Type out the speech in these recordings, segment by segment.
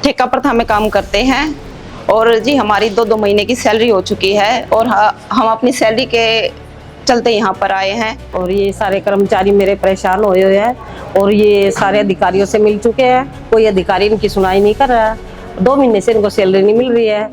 ठेका प्रथा में काम करते हैं और जी हमारी 2-2 महीने की सैलरी हो चुकी है और हम अपनी सैलरी के चलते यहाँ पर आए हैं। और ये सारे कर्मचारी मेरे परेशान हुए हुए हैं और ये सारे अधिकारियों से मिल चुके हैं, कोई अधिकारी इनकी सुनाई नहीं कर रहा है। 2 महीने से इनको सैलरी नहीं मिल रही है।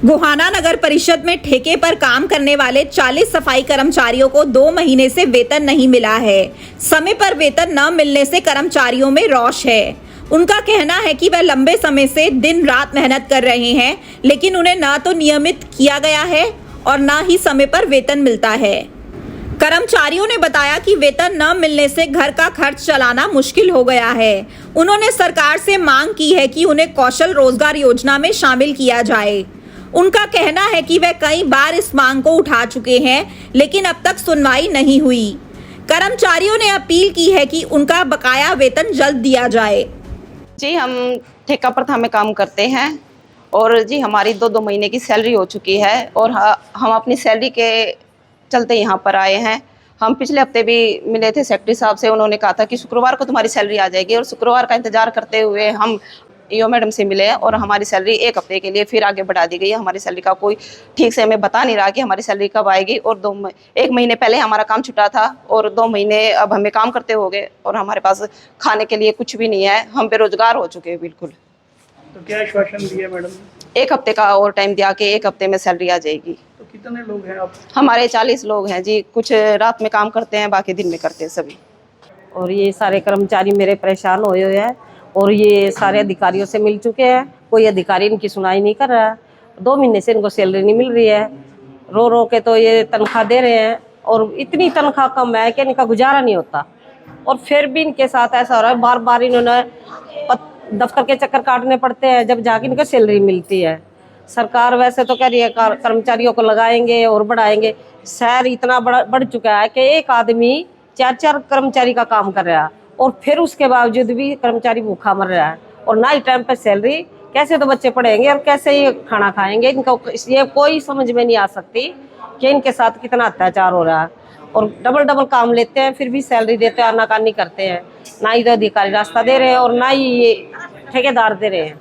गोहाना नगर परिषद में ठेके पर काम करने वाले 40 सफाई कर्मचारियों को 2 महीने से वेतन नहीं मिला है। समय पर वेतन न मिलने से कर्मचारियों में रोष है। उनका कहना है कि वह लंबे समय से दिन रात मेहनत कर रहे हैं, लेकिन उन्हें न तो नियमित किया गया है और न ही समय पर वेतन मिलता है। कर्मचारियों ने बताया कि वेतन न मिलने से घर का खर्च चलाना मुश्किल हो गया है। उन्होंने सरकार से मांग की है कि उन्हें कौशल रोजगार योजना में शामिल किया जाए। उनका कहना है कि वह कई बार इस मांग को उठा चुके हैं, लेकिन अब तक सुनवाई नहीं हुई। कर्मचारियों ने अपील की है कि उनका बकाया वेतन जल्द दिया जाए। जी हम ठेका प्रथा में काम करते हैं और जी हमारी 2-2 महीने की सैलरी हो चुकी है और हम अपनी सैलरी के चलते यहाँ पर आए हैं। हम पिछले हफ्ते भी मिले थे सेक्रेटरी साहब से, उन्होंने कहा था कि शुक्रवार को तुम्हारी सैलरी आ जाएगी और शुक्रवार का इंतजार करते हुए हम ईओ मैडम से मिले और हमारी सैलरी 1 हफ्ते के लिए फिर आगे बढ़ा दी गई है। हमारी सैलरी का कोई ठीक से हमें बता नहीं रहा कि हमारी सैलरी कब आएगी और 1 महीने पहले हमारा काम छुटा था और 2 महीने अब हमें काम करते हो गए और हमारे पास खाने के लिए कुछ भी नहीं है। हम बेरोजगार हो चुके हैं बिल्कुल। तो क्या आश्वासन दिया मैडम ने? 1 हफ्ते का और टाइम दिया कि 1 हफ्ते में सैलरी आ जाएगी। तो कितने लोग हैं आप? हमारे 40 लोग हैं जी, कुछ रात में काम करते हैं, बाकी दिन में करते हैं सभी। और ये सारे कर्मचारी मेरे परेशान हुए हुए हैं और ये सारे अधिकारियों से मिल चुके हैं, कोई अधिकारी इनकी सुनाई नहीं कर रहा है। 2 महीने से इनको सैलरी नहीं मिल रही है। रो रो के तो ये तनख्वाह दे रहे हैं और इतनी तनख्वाह कम है कि इनका गुजारा नहीं होता। और फिर भी इनके साथ ऐसा हो रहा है, बार बार इन्होंने दफ्तर के चक्कर काटने पड़ते हैं जब जाके इनको सैलरी मिलती है। सरकार वैसे तो कह रही है कर्मचारियों को लगाएंगे और बढ़ाएंगे। शहर इतना बढ़ चुका है कि एक आदमी 4-4 कर्मचारी का काम कर रहा है और फिर उसके बावजूद भी कर्मचारी भूखा मर रहा है और ना ही टाइम पर सैलरी। कैसे तो बच्चे पढ़ेंगे और कैसे ही खाना खाएंगे? इनको ये कोई समझ में नहीं आ सकती कि इनके साथ कितना अत्याचार हो रहा है। और डबल काम लेते हैं, फिर भी सैलरी देते हैं, आनाकानी करते हैं। ना ही तो अधिकारी रास्ता दे रहे हैं और ना ही ये ठेकेदार दे रहे हैं।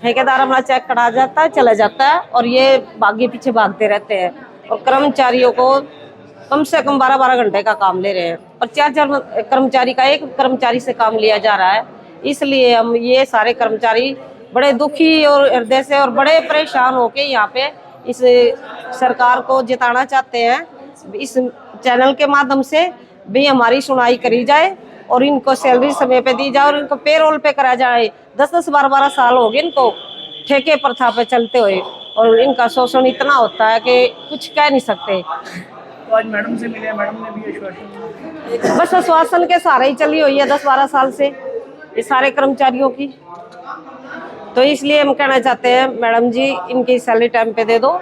ठेकेदार अपना चेक कटा जाता है, चला जाता है और ये आगे पीछे भागते रहते हैं और कर्मचारियों को कम से कम 12-12 घंटे का काम ले रहे हैं और 4-4 कर्मचारी का 1 कर्मचारी से काम लिया जा रहा है। इसलिए हम ये सारे कर्मचारी बड़े दुखी और हृदय से और बड़े परेशान होके यहाँ पे इस सरकार को जिताना चाहते हैं। इस चैनल के माध्यम से भी हमारी सुनाई करी जाए और इनको सैलरी समय पे दी जाए और इनको पेरोल पे करा जाए। 10-10, 12-12 साल हो गए इनको ठेके प्रथा पे चलते हुए और इनका शोषण इतना होता है कि कुछ कह नहीं सकते। तो आज मैडम से मिले, मैडम ने भी आश्वासन? बस आश्वासन के सहारे ही चली हुई है 10-12 साल से ये सारे कर्मचारियों की। तो इसलिए हम कहना चाहते हैं मैडम जी, इनकी सैलरी टाइम पे दे दो।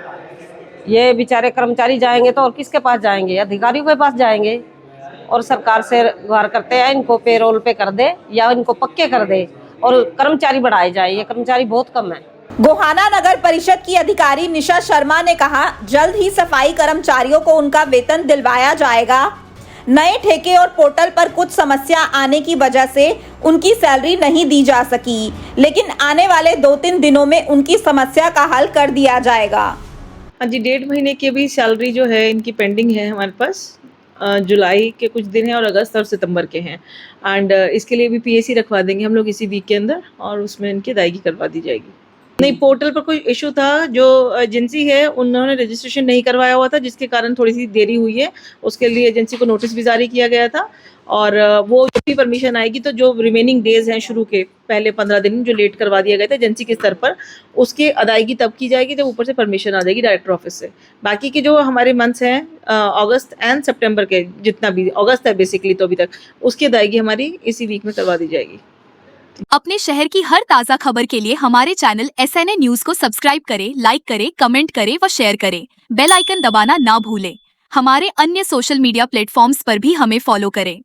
ये बेचारे कर्मचारी जाएंगे तो और किसके पास जाएंगे? अधिकारियों के पास जाएंगे। और सरकार से गुहार करते हैं इनको पेरोल पे कर दे या इनको पक्के कर दे और कर्मचारी बढ़ाए जाए। ये कर्मचारी बहुत कम है। गोहाना नगर परिषद की अधिकारी निशा शर्मा ने कहा, जल्द ही सफाई कर्मचारियों को उनका वेतन दिलवाया जाएगा। नए ठेके और पोर्टल पर कुछ समस्या आने की वजह से उनकी सैलरी नहीं दी जा सकी, लेकिन आने वाले 2-3 दिनों में उनकी समस्या का हल कर दिया जाएगा। हाँ जी, 1.5 महीने की अभी सैलरी जो है इनकी पेंडिंग है हमारे पास। जुलाई के कुछ दिन हैं और अगस्त और सितंबर के हैं एंड इसके लिए भी पीएसी रखवा देंगे हम लोग इसी वीक के अंदर और उसमें इनकी अदायगी करवा दी जाएगी। नहीं, पोर्टल पर कोई इशू था, जो एजेंसी है उन्होंने रजिस्ट्रेशन नहीं करवाया हुआ था जिसके कारण थोड़ी सी देरी हुई है। उसके लिए एजेंसी को नोटिस भी जारी किया गया था और वो जब भी परमिशन आएगी तो जो रिमेनिंग डेज हैं शुरू के पहले 15 दिन जो लेट करवा दिया गया था एजेंसी के स्तर पर, उसकी अदायगी तब की जाएगी जब ऊपर से परमिशन आ जाएगी डायरेक्टर ऑफिस से। बाकी के जो हमारे मंथ्स हैं अगस्त एंड सितंबर के, जितना भी अगस्त है बेसिकली तो अभी तक, उसकी अदायगी हमारी इसी वीक में करवा दी जाएगी। अपने शहर की हर ताज़ा खबर के लिए हमारे चैनल SNA न्यूज़ को सब्सक्राइब करें, लाइक करें, कमेंट करें व शेयर करें। बेल आइकन दबाना ना भूलें। हमारे अन्य सोशल मीडिया प्लेटफॉर्म्स पर भी हमें फॉलो करें।